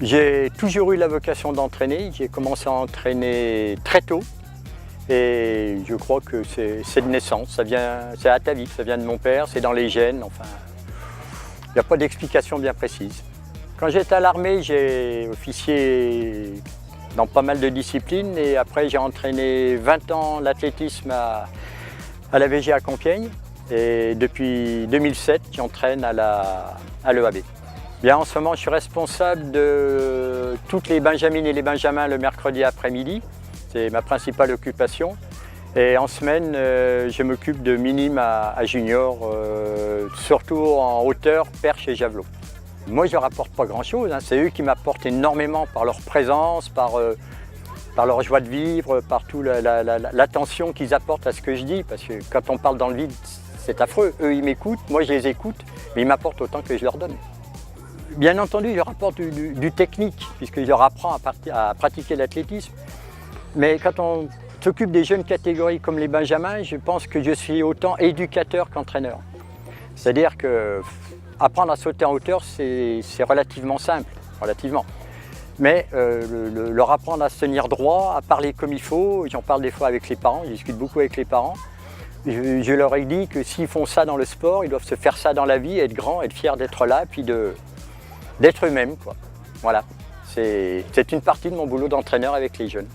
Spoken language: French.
J'ai toujours eu la vocation d'entraîner. J'ai commencé à entraîner très tôt et je crois que c'est de naissance. C'est atavique, ça vient de mon père, c'est dans les gènes. Enfin, il n'y a pas d'explication bien précise. Quand j'étais à l'armée, j'ai officié dans pas mal de disciplines et après j'ai entraîné 20 ans l'athlétisme à la VG à Compiègne et depuis 2007 j'entraîne à l'EAB. Bien, en ce moment, je suis responsable de toutes les benjamines et les benjamins le mercredi après-midi. C'est ma principale occupation. Et en semaine, je m'occupe de minimes à junior, surtout en hauteur, perche et javelot. Moi, je ne leur apporte pas grand-chose. C'est eux qui m'apportent énormément par leur présence, par leur joie de vivre, par toute l'attention qu'ils apportent à ce que je dis. Parce que quand on parle dans le vide, c'est affreux. Eux, ils m'écoutent, moi, je les écoute, mais ils m'apportent autant que je leur donne. Bien entendu, je leur apporte du technique, puisque je leur apprends à pratiquer l'athlétisme. Mais quand on s'occupe des jeunes catégories comme les benjamins, je pense que je suis autant éducateur qu'entraîneur. C'est-à-dire que apprendre à sauter en hauteur, c'est relativement simple, relativement. Mais leur apprendre à se tenir droit, à parler comme il faut, j'en parle des fois avec les parents, je discute beaucoup avec les parents. Je leur ai dit que s'ils font ça dans le sport, ils doivent se faire ça dans la vie, être grands, être fiers d'être là, puis d'être eux-mêmes, quoi. Voilà, c'est une partie de mon boulot d'entraîneur avec les jeunes.